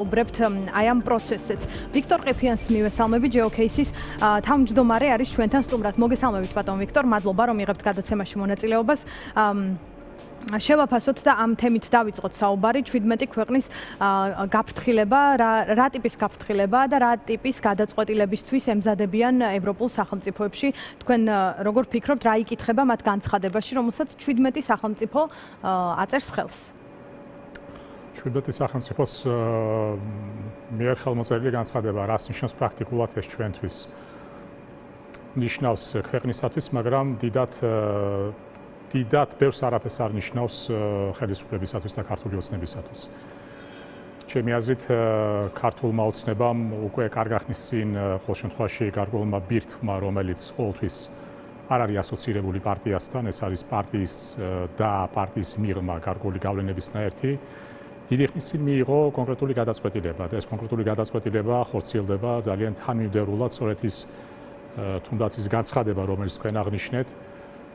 უბრებთ აი ამ პროცესს. ვიქტორ ყიფიანს მივესალმები GeoCases თავმჯდომარე არის ჩვენთან სტუმრად. მოგესალმებით ბატონ ვიქტორ, მადლობა რომ იღებთ გადაცემაში მონაწილეობას. შევაფასოთ და ამ თემით დავიწყოთ საუბარი. 17 ქვეყნის გაფრთხილება, რა ტიპის გაფრთხილებაა და რა ტიპის გადაწყვეტილებისთვის ემზადებიან ევროპულ სახელმწიფოებში. თქვენ როგორ ფიქრობთ, რა იკითხება მათ განცხადებაში, რომელსაც 17 სახელმწიფო აწერს ხელს? 17 სახელმწიფოს მიერ ხელმოწერილი განცხადება, რას ნიშნავს პრაქტიკულად ეს ჩვენთვის. ნიშნავს ქვეყნისათვის, მაგრამ დიდად ბევრს არაფერს არ ნიშნავს ხელისუფლებისათვის და ქართული ოცნებისათვის. ჩემი აზრით, ქართულმა ოცნებამ უკვე კარგ ახსნის წინ ყოველ შემთხვევაში გარკვეულმა ბირთვმა, რომელიც ყოველთვის არ არის ასოცირებული პარტიასთან, ეს არის პარტიის და პარტიის მიღმა გარკვეული გავლენებისნაირთი. დიდი ხნის წინ მიიღო კონკრეტული გადაწყვეტილება და ეს კონკრეტული გადაწყვეტილება ხორციელდება ძალიან თანმიმდევრულად, სწორედ ის თუნდაც ის განცხადება, რომელიც თქვენ აღნიშნეთ.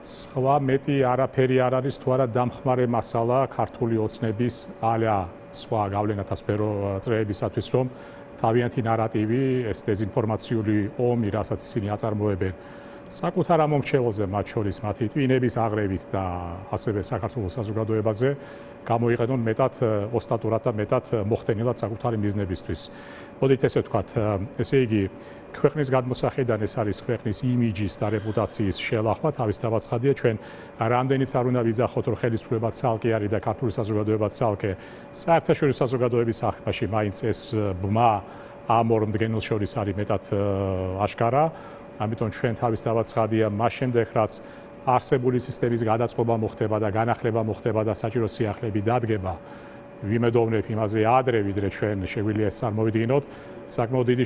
სხვა მეტი არაფერი არ არის თუ არა დამხმარე მასალა ქართული ოცნების ალა სხვა გავლენათა სფერო წრეებისათვის, რომ თავიანთი ნარატივი, ეს დეზინფორმაციული ომი, რასაც ისინი აწარმოებენ საკუთარ ამომრჩეველზე, მათ შორის მათი ტვინების აღრევით და ასევე საქართველოს საზოგადოებაზე გამოიყენონ მეტად ოსტატურად და მეტად მოხდენილად საკუთარი მიზნებისთვის. მოდით ესე ვთქვათ, ესე იგი, ქვეყნის გადმოსახედიდან ეს არის ქვეყნის იმიჯის და რეპუტაციის შელახვა, თავისთავად ცხადია, ჩვენ რამდენიც არ უნდა ვიძახოთ, რომ ხელისუფლება ცალკე არის და ქართული საზოგადოება ცალკე, საერთაშორისო საზოგადოების საქმეში მაინც ეს ბმა ამ ორ მდგენელს შორის არის მეტად აშკარა. ამიტომ ჩვენ თავისთავად ცხადია, მას შემდეგ რაც არსებული სისტემის გადაწყობა მოხდება და განახლება მოხდება და საჭირო სიახლეები დადგება, ვიმედოვნებ იმაზე ადრე, ვიდრე ჩვენ შეგვიძლია ეს წარმოვიდგინოთ, საკმაოდ დიდი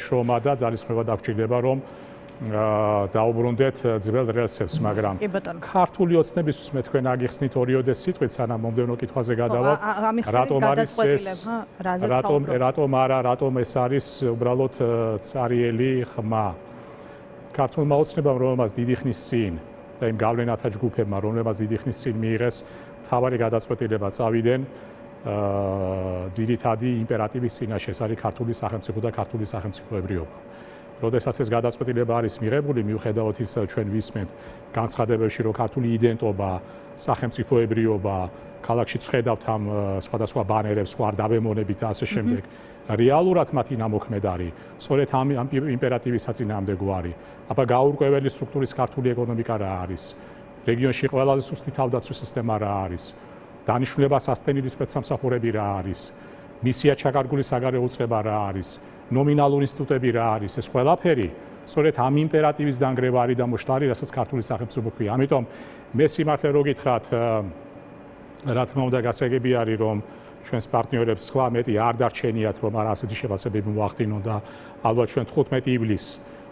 შრომა და ძალისხმევა დაგვჭირდება, რომ დაუბრუნდეთ ძველ რელსებს, მაგრამ ქართული ოცნებისთვის მე თქვენ აგიხსნით ორიოდე სიტყვით, სანამ მომდევნო კითხვაზე გადავალთ, რატომ არის ეს, რატომ ეს არის უბრალოდ цаრიელი ხმა. ქართულმა ოცნებამ, რომელმაც დიდი ხნის წინ და იმ გავლენათა ჯგუფებმა, რომელმაც დიდი ხნის წინ მიიღეს თავარი გადაწყვეტილება წავიდნენ ძირითადი იმპერატივის წინაშე, ეს არის ქართული სახელმწიფო და ქართული სახელმწიფოებრიობა. როდესაც ეს გადაწყვეტილება არის მიღებული, მიუხედავად იმისა, რომ ჩვენ ვისმენთ განცხადებებში, რომ ქართული იდენტობა, სახელმწიფოებრიობა, ქალაქში ვხედავთ ამ სხვადასხვა ბანერებს, სხვა დავემონებით და ასე შემდეგ. რეალურად მათი ნამოქმედ არის, სწორედ ამ იმპერატივის საწინააღმდეგო არის. აბა გაურკვეველი სტრუქტურის ქართული ეკონომიკა რა არის? რეგიონში ყველაზე სუსტი თავდაცვის სისტემა რა არის? დანიშნულება სასტენილი სპეცსამსახურები რა არის? მისია ჩაკარგული საგარეო უწყება რა არის? ნომინალური ინსტიტუტები რა არის? ეს ყველაფერი სწორედ ამ იმპერატივის დანგრევა არის და მოშლარი, რასაც ქართული სახელმწიფო ქვია. ამიტომ მე სიმართლე რო გითხრათ, რა თქმა უნდა გასაგები არის, რომ ჩვენს პარტნიორებს სხვა მეტი არ დარჩენიათ, რომ არა ასეთი შეფასებები მოახდინონ და ალბათ ჩვენ 15 ივლისს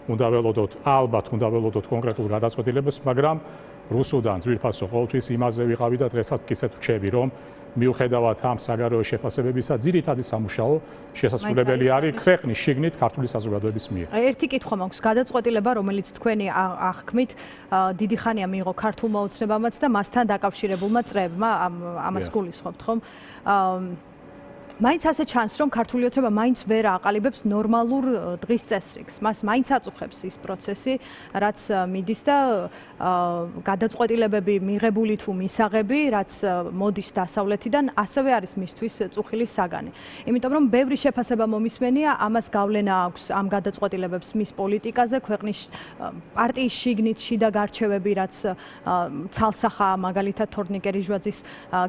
უნდა ველოდოთ კონკრეტულ გადაწყვეტილებას, მაგრამ რუსუდან ძვირფასო ყოველთვის იმაზე ვიყავი და დღესაც ისეთ ვჩები, რომ მიუხედავად ამ საგარეო შეფასებებისა, ძირითადი სამუშაო შესაძლებელი არის ქვეყნის შიგნით ქართული საზოგადოების მიერ. ერთი კითხვა მაქვს, გადაწყვეტილება, რომელიც თქვენი აღქმით, დიდი ხანია მიიღო ქართულმა ოცნებამაც და მასთან დაკავშირებულმა წრეებმა, ამას გულისხმობთ, ხომ? მაინც ასე ჩანს, რომ ქართული ოცნება მაინც ვერ აყალიბებს ნორმალურ დღის წესრიგს. მას მაინც აწუხებს ის პროცესი, რაც მიდის და გადაწყვეტილებები მიღებული თუ მისაღები, რაც მოდის დასავლეთიდან, ასევე არის მისთვის წუხილის საგანი. იმიტომ რომ ბევრი შეფასება მომისმენია, ამას გავლენა აქვს ამ გადაწყვეტილებებს მის პოლიტიკაზე, ქვეყნის პარტიის შიგნით შიდა გარჩევები, რაც ცალსახა მაგალითად თორნიკე რიჟვაძის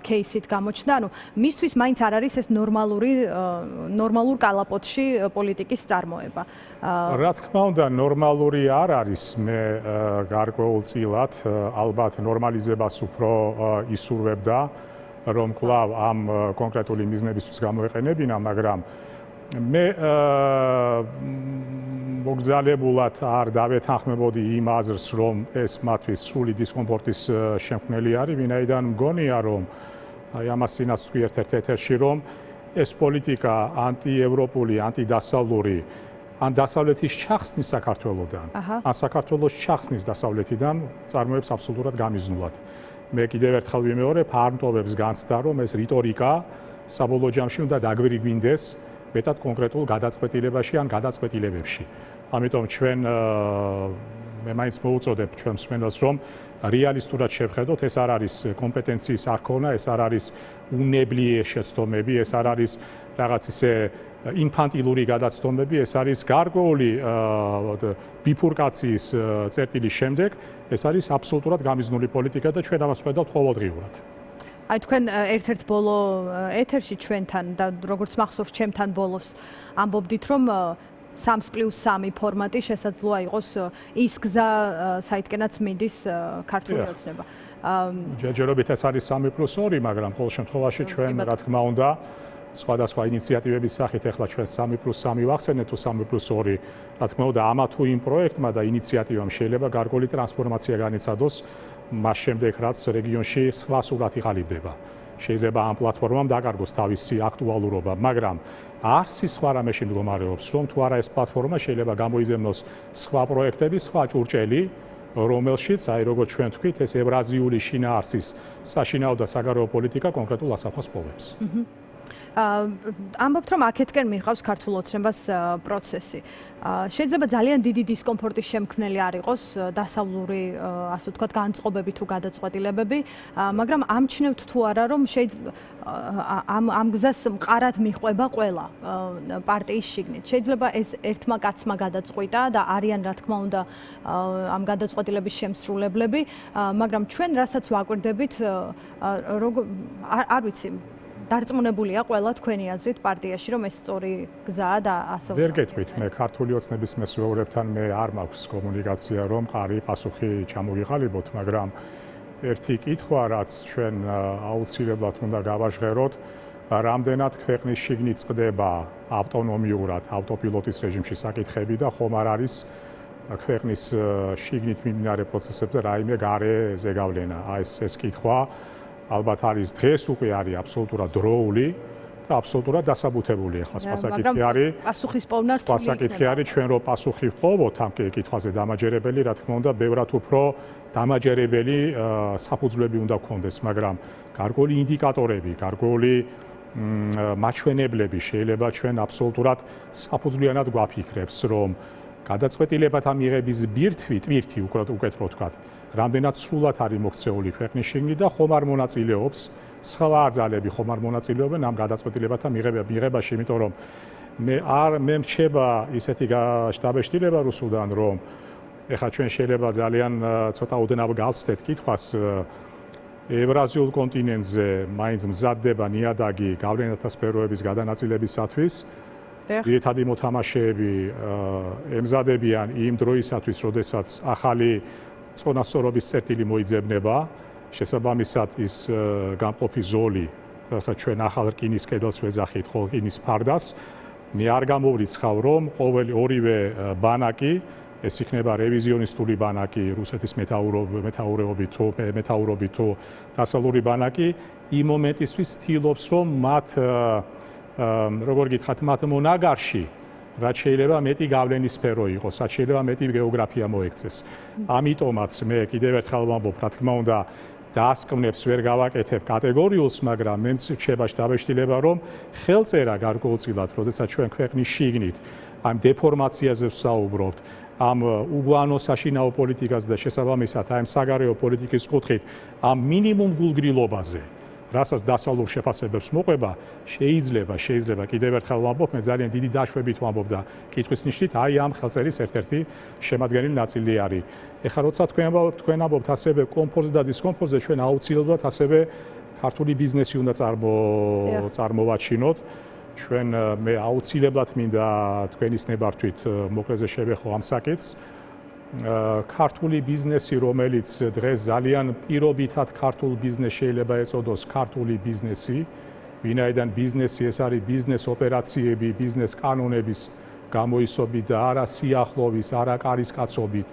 кейსით გამოჩნდა. ანუ მისთვის მაინც არ არის ეს ნორმალურ კალაპოტში პოლიტიკის წარმოება. რა თქმა უნდა, ნორმალური არ არის, მე გარკვეულწილად ალბათ ნორმალიზებას უფრო ისურვებდა, რომ კვლავ ამ კონკრეტული მიზნებისთვის გამოეყენებინა, მაგრამ მე მოგზალებულად არ დავეთანხმებოდი იმ აზრს, რომ ეს მათთვის სრული დისკომფორტის შემქმნელი არის, ვინაიდან მგონია, რომ აი ამას წინაც თქვი ერთ-ერთ ეთერში, რომ ეს პოლიტიკა ანტიევროპული, ანტიდასავლური, ან დასავლეთის ჩახსნის საქართველოსდან, ან საქართველოს ჩახსნის დასავლეთიდან წარმოებს აბსოლუტურად გამიზნულად. მე კიდევ ერთხელ ვიმეორებ, არ მტოვებს განცდა, რომ ეს რიტორიკა საბოლოო ჯამში უნდა დაგვირგვინდეს მეტად კონკრეტულ გადაწყვეტილებაში ან გადაწყვეტილებებში. ამიტომ ჩვენ მე მაინც მოვუწოდებ ჩვენ მსმენელს, რომ რეალისტურად შევხედოთ, ეს არ არის კომპეტენციის არქონა, ეს არ არის უნებლიე შეცდომები, ეს არ არის რაღაც ისე ინფანტილური გადაცდომები, ეს არის გარკვეული ბიფურკაციის წერტილის შემდეგ, ეს არის აბსოლუტურად გამიზნული პოლიტიკა და ჩვენ ამას ვხედავთ ყოველდღიურად. აი თქვენ ერთ-ერთ ბოლო ეთერში ჩვენთან და როგორც მახსოვს ჩემთან ბოლოს ამბობდით, რომ 3+3 ფორმატი შესაძლოა იყოს ის გზა, საიდკენაც მიდის ქართული ოცნება. ჯერჯერობით ეს არის 3+2, მაგრამ ყოველ შემთხვევაში ჩვენ რა თქმა უნდა სხვადასხვა ინიციატივების სახით ახლა ჩვენ 3+3 ვახსენეთ თუ 3+2, რა თქმა უნდა ამა თუ იმ პროექტმა და ინიციატივამ შეიძლება გარკვეული ტრანსფორმაცია განიცადოს მას შემდეგ, რაც რეგიონში სხვა სურათი ყალიბდება. შეიძლება ამ პლატფორმამ დაკარგოს თავისი აქტუალურობა, მაგრამ არსი სხვა რამეში მდგომარეობს, რომ თუ არა ეს პლატფორმა შეიძლება გამოიზემნოს სხვა პროექტები, სხვა ჭურჭელი, რომელშიც, აი როგორც ჩვენ თქვით, ეს ევრაზიული შინაარსის საშინაო და საგარეო პოლიტიკა კონკრეტულ ასაფას პოვებს. ამბობთ, რომ აქეთკენ მიღავს ქართულ ოცნებას პროცესი. შეიძლება ძალიან დიდი დისკომფორტის შემქმნელი არ იყოს დასავლური, ასე ვთქვათ, განწყობები თუ გადაწყვეტილებები, მაგრამ ამჩნევთ თუ არა, რომ ამ გზას მყარად მიყვება ყველა პარტიის შიგნით. შეიძლება ეს ერთმა კაცმა გადაწყვიტა და არიან, რა თქმა უნდა, ამ გადაწყვეტილების შემსრულებლები, მაგრამ ჩვენ რასაც ვაკვირდებით, არ ვიცი, დარწმუნებულია ყველა თქვენი აზრით პარტიაში, რომ ეს სწორი გზაა და ასე. ვერ გეტყვით, მე ქართული ოცნების მესვეურებთან მე არ მაქვს კომუნიკაცია, რომ ყარი პასუხი ჩამოვიღალიბოთ, მაგრამ ერთი კითხვა, რაც ჩვენ აუცილებლად უნდა გავაჟღეროთ, რამდენად ქვეყნის შიგნით წყდება ავტონომიურად, ავტოპილოტის რეჟიმში საკითხები და ხომ არ არის ქვეყნის შიგნით მიმდინარე პროცესებზე რაიმე გარე ზეგავლენა. აი ეს კითხვა ალბათ არის დღეს უკვე არის აბსოლუტურად დროული და აბსოლუტურად დასაბუთებული. ახლა სასაკითხი არის პასუხის პოვნა რთული. სასაკითხი არის ჩვენ რო პასუხი ვყოვოთ ამ კითხვაზე დამაჯერებელი, რა თქმა უნდა, ბევრად უფრო დამაჯერებელი საფუძვლები უნდა გქონდეს, მაგრამ გარკვეული ინდიკატორები, გარკვეული მაჩვენებლები შეიძლება ჩვენ აბსოლუტურად საფუძვლიანად გვაფიქრებს, რომ გადაწყვეტილებათა მიღების ტვირთი უკეთ რო ვთქვათ, რამდენად სრულად არის მოქცეული ქვეყნის შიგნით და ხომ არ მონაწილეობს სხვა ძალები ხომ არ მონაწილეობენ ამ გადაწყვეტილებათა მიღებაში, იმიტომ რომ მე მრჩება ისეთი შტაბეშტილება რუსუდან, რომ ეხლა ჩვენ შეიძლება ძალიან ცოტა ოდნავ გავცდეთ კითხვას, ევრაზიულ კონტინენტზე მაინც მზადდება ნიადაგი გავლენათა სფეროების გადანაწილებისათვის. ძირითადი მოთამაშეები ემზადებიან იმ დროისათვის, როდესაც ახალი წონასწორობის წერტილი მოიძებნება, შესაბამისად ის გამყოფი ზოლი, რასაც ჩვენ ახალ რკინის კედელს ვეძახით, ხოლ რკინის ფარდას, მე არ გამოვრიცხავ, რომ ორივე ბანაკი, ეს იქნება რევიზიონისტული ბანაკი, რუსეთის მეთაურობით თუ დასავლური ბანაკი, იმ მომენტისთვის ცდილობს, რომ მათ როგორ გითხრათ, მათ მონაგარში რაც შეიძლება მეტი გავლენის სფერო იყოს, რაც შეიძლება მეტი გეოგრაფია მოექცეს. ამიტომაც მე კიდევ ერთხელ ვამბობ, რა თქმა უნდა, დასკვნებს ვერ გავაკეთებ კატეგორიულს, მაგრამ მე მრჩება შტაბეშტილება, რომ ხელწერა გარკვეულწილად, როდესაც ჩვენ ქვეყნის შიგნით ამ დეფორმაციაზე ვსაუბრობთ, ამ უგვანო საშინაო პოლიტიკას და შესაბამისად ამ საგარეო პოლიტიკის კუთხით, ამ მინიმუმ გულგრილობაზე, რასაც დასავლურ შეფასებებს მოყვება, შეიძლება კიდევ ერთხელ ვამბობ, მე ძალიან დიდი დაშვებით ვამბობ და კითხვის ნიშნით, აი ამ ხელწერის ერთ-ერთი შემადგენელი ნაწილი არის. ეხლა როცა თქვენ ამბობთ ასევე კომფორტზე და დისკომფორტზე, ჩვენ აუცილებლად ასევე ქართული ბიზნესი უნდა წარმოვაჩინოთ. ჩვენ მე აუცილებლად მინდა თქვენის ნებართვით მოკლეზე შევეხო ამ საკითხს. ქართული ბიზნესი, რომელიც დღეს ძალიან პირობითად ქართულ ბიზნესს შეიძლება ეწოდოს ქართული ბიზნესი, ვინაიდან ბიზნესი ეს არის ბიზნეს ოპერაციები, ბიზნეს კანონების გამოისობით და არა სიახლოვის, არა კარისკაცობით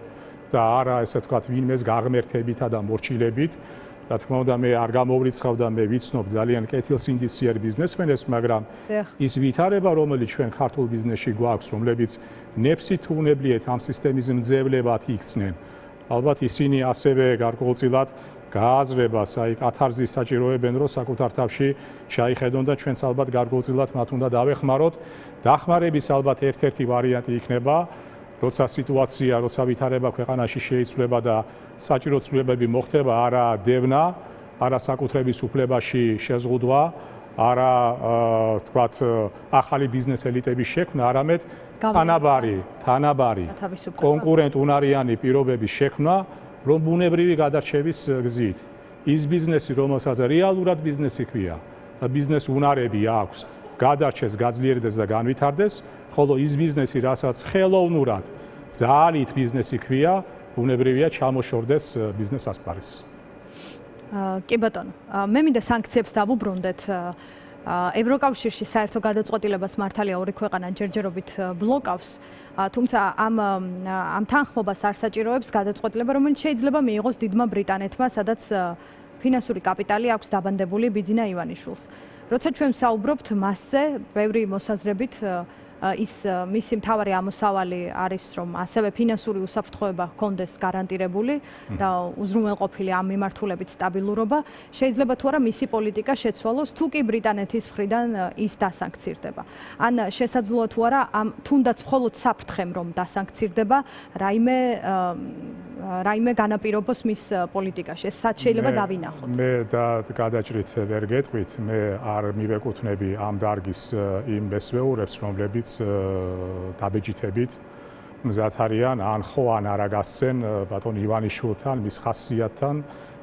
და არა ესე ვთქვათ ვინმეს გაღმერთებითა და მორჩილებით. რა თქმა უნდა, მე არ გამოვრიცხავ და მე ვიცნობ ძალიან კეთილსინდისიერ ბიზნესმენებს, მაგრამ ის ვითარება, რომელიც ჩვენ ქართულ ბიზნესში გვაქვს, რომლებიც ნეფსით უნებლიეთ ამ სისტემის მძევლებად იქცნენ, ალბათ ისინი ასევე გარკვეულწილად გააზრებას, აი კათარზის საჭიროებენ, რომ საკუთარ თავში ჩაიხედონ და ჩვენც ალბათ გარკვეულწილად მათ უნდა დავეხმაროთ. დახმარების ალბათ ერთ-ერთი ვარიანტი იქნება, როცა სიტუაცია, როცა ვითარება ქვეყანაში შეიცვლება და საჭირო ცვლილებები მოხდება, არა დევნა, არა საკუთრების უფლებაში შეზღუდვა, არა თქვათ ახალი ბიზნეს ელიტების შექმნა, არამედ თანაბარი კონკურენტუნარიანი პირობების შექმნა, რომ ბუნებრივი გადარჩევის გზით ის ბიზნესი, რომელსაც რეალურად ბიზნესი ქვია და ბიზნეს უნარები აქვს, გადარჩეს, გაძლიერდეს და განვითარდეს, ხოლო ის ბიზნესი, რასაც ხელოვნურად ძალით ბიზნესი ქვია, ბუნებრივია ჩამოშორდეს ბიზნეს ასპარეზს. კი ბატონო, მე მინდა სანქციებს დავუბრუნდეთ. ევროკავშირში საერთო გადაწყვეტილებას მართალია ორი ქვეყანა ჯერჯერობით ბლოკავს, თუმცა ამ თანხმობას არ საჭიროებს გადაწყვეტილება, რომელიც შეიძლება მიიღოს დიდმა ბრიტანეთმა, სადაც ფინანსური კაპიტალი აქვს დაბანდებული ბიძინა ივანიშვილს. როცა ჩვენ საუბრობთ მასზე, ბევრი მოსაზრებით ის მისი მთავარი ამოსავალი არის, რომ ასევე ფინანსური უსაფრთხოება ჰქონდეს გარანტირებული და უზრუნველყოფილი ამ მიმართულებით სტაბილურობა, შეიძლება თუ არა მისი პოლიტიკა შეცვალოს, თუ კი ბრიტანეთის მხრიდან ის დასანქცირდება. ან შესაძლოა თუ არა თუნდაც მხოლოდ საფრთხემ რომ დასანქცირდება, რაიმე განაპირობოს მის პოლიტიკაში. ეს შეიძლება დავინახოთ. მე გადაჭრით ვერ გეტყვით, მე არ მივეკუთვნები ამ დარგის იმ მესვეურებს, რომლებიც დაბეჯითებით მზად არიან ან ხო ან არა გასცენ ბატონ ივანიშვილთან, მის ხასიათთან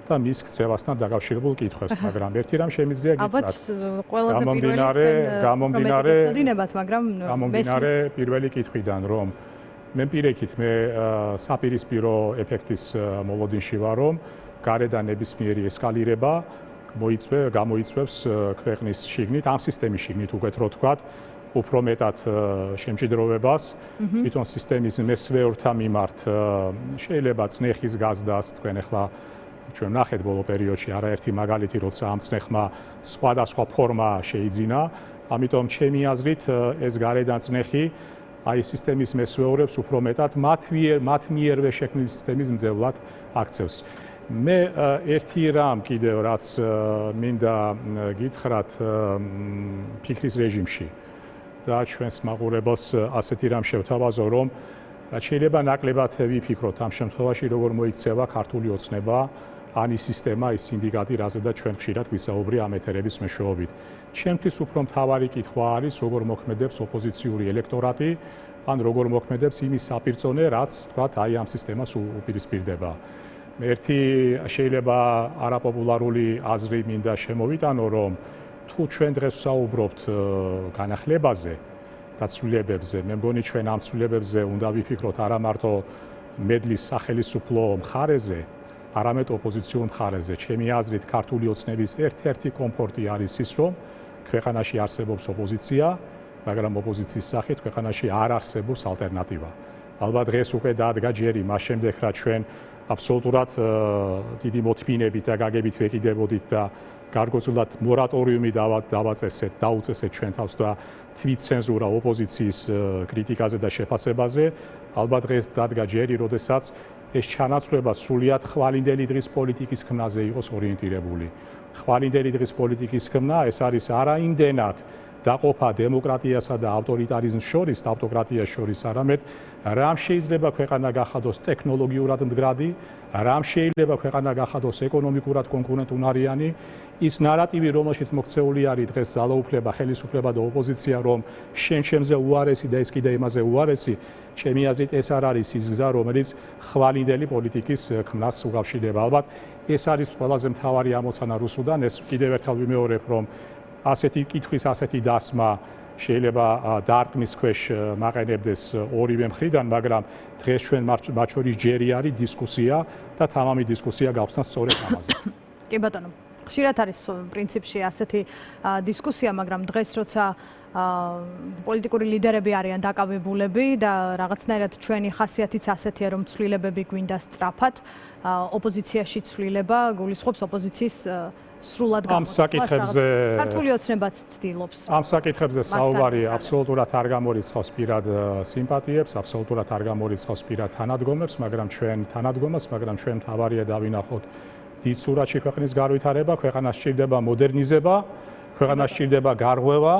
და მის ქცევასთან დაკავშირებულ კითხვებს, მაგრამ ერთი რამ შემიძლია გითხრათ. გამომდინარე პირველი კითხვიდან, რომ მე პირიქით მე საპირისპირო ეფექტის მოლოდინში ვარ, რომ გარედან ნებისმიერი ესკალირება გამოიწვევს ქვეყნის შიგნით, ამ სისტემის შიგნით უკეთ რო ვთქვათ, უფრო მეტად შემჭიდროვებას, თვითონ სისტემის მესვეურთა მიმართ შეიძლება წნეხის გაზდას, თქვენ ახლა ჩვენ ნახეთ ბოლო პერიოდში არაერთი მაგალითი, როცა ამ წნეხმა სხვადასხვა ფორმა შეიძინა, ამიტომ ჩემი აზრით ეს გარედან წნეხი აი სისტემის მესვეურებს უფრო მეტად მათ მიერვე შექმნილი სისტემის მძევლად აქცევს. მე ერთი რამ კიდევ რაც მინდა გითხრათ ფიქრის რეჟიმში და ჩვენს მაყურებელს ასეთი რამ შევთავაზო, რომ შეიძლება ნაკლებად ვიფიქროთ ამ შემთხვევაში, როგორ მოიქცევა ქართული ოცნება, ან ის სისტემა, ის სინდიკატი, რაზედაც ჩვენ ხშირად ვისაუბრია ამ ეთერების მეშვეობით. ჩემთვის უფრო მთავარი კითხვა არის, როგორ მოქმედებს ოპოზიციური ელექტორატი, ან როგორ მოქმედებს იმის საპირწონე, რაც თქვათ აი ამ სისტემას უპირისპირდება. ერთი შეიძლება არაპოპულარული აზრი მინდა შემოვიტანო, რომ თუ ჩვენ დღეს ვსაუბრობთ განახლებაზე და ცვლილებებზე, მე მგონი ჩვენ ამ ცვლილებებზე უნდა ვიფიქროთ არა მარტო მედლის სახელისუფლო მხარეზე, არამედ ოპოზიციურ მხარეზე. ჩემი აზრით, ქართული ოცნების ერთ-ერთი კომფორტი არის ის, რომ ქვეყანაში არსებობს ოპოზიცია, მაგრამ ოპოზიციის სახით ქვეყანაში არ არსებობს ალტერნატივა. ალბათ დღეს უკვე დადგა ჯერი მას შემდეგ, რაც ჩვენ აბსოლუტურად დიდი მოთმინებით და გაგებით ვეკიდებოდით და გარკვეულწილად მორატორიუმი დაუწესეთ ჩვენ თავს და თვითცენზურა ოპოზიციის კრიტიკაზე და შეფასებაზე. ალბათ დღეს დადგა ჯერი, როდესაც ეს ჩანაცვლება სრულიად ხვალინდელი დღის პოლიტიკის ქმნაზე იყოს ორიენტირებული. ხვალინდელი დღის პოლიტიკის ქმნა ეს არის არაიმდენად დაყოფა დემოკრატიასა და ავტორიტარიზმს შორის, ავტოკრატიას შორის, არამედ რამ შეიძლება ქვეყანა გახადოს ტექნოლოგიურად მდგრადი, რამ შეიძლება ქვეყანა გახადოს ეკონომიკურად კონკურენტუნარიანი, ის ნარატივი, რომელშიც მოქცეული არის დღეს ძალაუფლება, ხელისუფლება და ოპოზიცია, რომ შენ-შემზე უარესი და ეს კიდე იმაზე უარესი, ჩემი აზრით ეს არ არის ის გზა, რომელიც ხვალინდელი პოლიტიკის ქმნას უკავშირდება. ალბათ ეს არის ყველაზე მთავარი ამოცანა რუსუდან, ეს კიდევ ერთხელ ვიმეორებ, რომ ასეთი კითხვის, ასეთი დასმა შეიძლება დარტყმის ქვეშ მაყენებდეს ორივე მხრიდან, მაგრამ დღეს ჩვენ მათ შორის ჯერი არის დისკუსია და თამამი დისკუსია გავხსნათ სწორედ ამაზე. კი ბატონო, ხშირად არის პრინციპში ასეთი დისკუსია, მაგრამ დღეს როცა პოლიტიკური ლიდერები არიან დაკავებულები და რაღაცნაირად ჩვენი ხასიათიც ასეთია, რომ ცვლილებები გვინდა სწრაფად, ოპოზიციაში ცვლილება გულისხმობს ოპოზიციის სრულად ამ საკითხებზე ქართული ოცნებაც ცდილობს. ამ საკითხებზე საუბარი აბსოლუტურად არ გამორიცხავს პირად სიმპათიებს, აბსოლუტურად არ გამორიცხავს პირად თანადგომებს, მაგრამ ჩვენ თანადგომას, მაგრამ ჩვენ მთავარია დავინახოთ დიდ სურათში ქვეყნის განვითარება, ქვეყანას სჭირდება მოდერნიზება, ქვეყანას სჭირდება გარღვევა,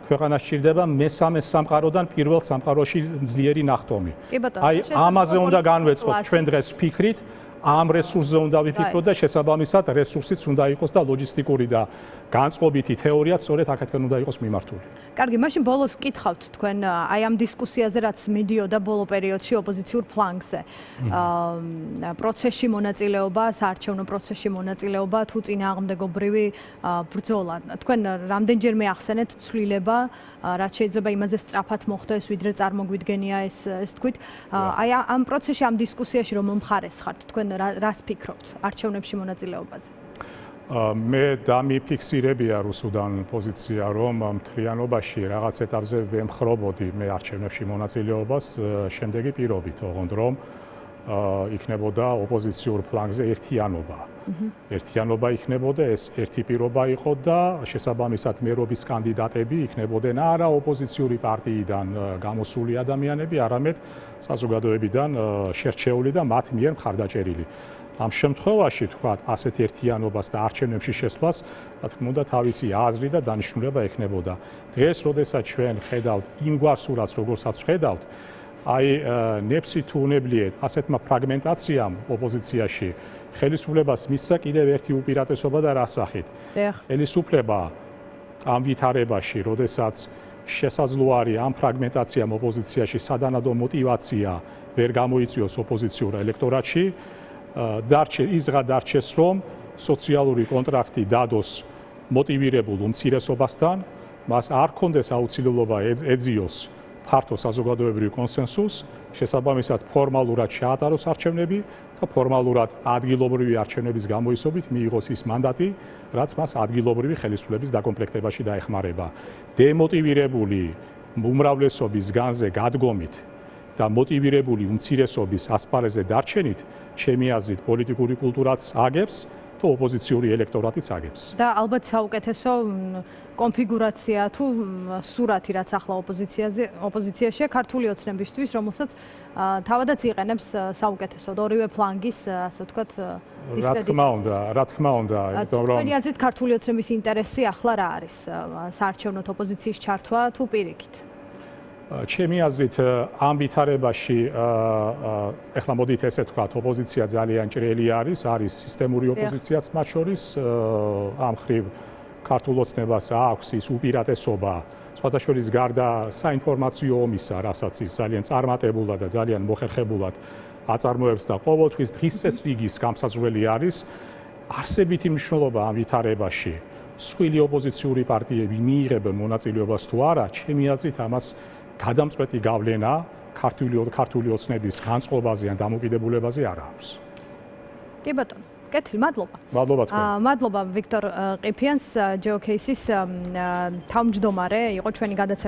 ქვეყანას სჭირდება მესამე სამყაროდან პირველ სამყაროში ძლიერი ნახტომი. აი ამაზე უნდა განვეწყოთ ჩვენ დღეს ვფიქრით, ამ რესურსზე უნდა ვიფიქროთ და შესაბამისად რესურსიც უნდა იყოს და ლოჯისტიკური და განწყობითი თეორიაც სწორედ აქეთკენ უნდა იყოს მიმართული. კარგი, მაშინ ბოლოს გკითხავთ თქვენ აი ამ დისკუსიაზე, რაც მიდიოდა ბოლო პერიოდში ოპოზიციურ ფლანგზე. პროცესში მონაწილეობა, საარჩევნო პროცესში მონაწილეობა თუ წინააღმდეგობრივი ბრძოლა. თქვენ რამდენჯერმე ახსენეთ ცვლილება, რაც შეიძლება იმაზე სწრაფად მოხდეს, ვიდრე წარმოგვიდგენია ეს თქვით. აი ამ პროცესში, ამ დისკუსიაში რომ მომხარეს ხართ, თქვენ რას ფიქრობთ არჩევნებში მონაწილეობაზე? მე დამიფიქსირებია რუსუდან პოზიცია, რომ მთლიანობაში რაღაც ეტაპზე ვემხრობოდი მე არჩევნებში მონაწილეობას, შემდეგი პირობით, ოღონდ რომ იქნებოდა ოპოზიციურ ფლანგზე ერთიანობა. ერთიანობა იქნებოდა, ეს ერთი პირობა იყო და შესაბამისად მერობის კანდიდატები იქნებოდნენ არა ოპოზიციური პარტიიდან გამოსული ადამიანები, არამედ საზოგადოებიდან შერჩეული და მათ მიერ მხარდაჭერილი. ამ შემთხვევაში თქვათ ასეთ ერთიანობას და არჩევნებში შესვლას, რა თქმა უნდა, თავისი აზრი და დანიშნულება ექნებოდა. დღეს, როდესაც ჩვენ ხედავთ იმ გვარ სურათს, როგორცაც ხედავთ, აი ნეფსი თუ უნებლიეთ ასეთმა ფრაგმენტაციამ ოპოზიციაში ხელისუფლებას მისცა კიდევ ერთი უპირატესობა და რა სახით? ხელისუფლება ამ ვითარებაში, როდესაც შესაძლო არის ამ ფრაგმენტაციამ ოპოზიციაში სადანადო мотиваცია ვერ გამოიწვიოს ოპოზიციურ ელექტორატში, იზღა დარჩეს, რომ სოციალური კონტრაქტი დადოს მოტივირებულ უმცირესობასთან, მას არ ქონდეს აუცილებლობა ეძიოს ფართო საზოგადოებრივი კონსენსუსს, შესაბამისად ფორმალურად შეატაროს არჩევნები და ფორმალურად ადგილობრივი არჩევნების გამოისობით მიიღოს ის მანდატი, რაც მას ადგილობრივი ხელისუფლების დაკომპლექტებაში დაეხმარება. დემოტივირებული უმრავლესობის განზე გადგომით და მოტივირებული უმცირესობის ასპარეზზე დარჩენით, ჩემი აზრით, პოლიტიკური კულტურაც აგებს და ოპოზიციური ელექტორატიც აგებს. და ალბათ საუკეთესო კონფიგურაცია თუ სურათი, რაც ახლა ოპოზიციაშია ქართული ოცნებისთვის, რომელსაც თავადაც იყენებს საუკეთესოდ ორივე ფლანგის, ასე ვთქვათ, დისკრედიტაცია. რა თქმა უნდა, იმიტომ რომ თქვენი აზრით ქართული ოცნების ინტერესი ახლა რა არის? საარჩევნო ოპოზიციის ჩართვა თუ პირიქით? ჩემი აზრით ამ ვითარებაში ეხლა მოდით ესე ვთქვათ, ოპოზიცია ძალიან ჭრელი არის სისტემური ოპოზიციაც მათ შორის, ამ ხრივ ქართულ ოცნებას აქვს ის უპირატესობა, სხვათა შორის გარდა საინფორმაციო ომისა, რასაც ის ძალიან წარმატებულად და ძალიან მოხერხებულად აწარმოებს და ყოველთვის დღის წესრიგის გამსაზღვრელი არის, არსებითი მნიშვნელობა ამ ვითარებაში. სხვილი ოპოზიციური პარტიები მიიღებენ მონაწილეობას თუ არა, ჩემი აზრით ამას გადამწყვეტი გავლენა ქართული ოცნების განწყობაზე ან დამოკიდებულებაზე არ აქვს. კი ბატონო, კეთილი, მადლობა. მადლობა თქვენ. მადლობა ვიქტორ ყიფიანს, ჯეოკეისის თავმჯდომარე იყო ჩვენი გადაცემა.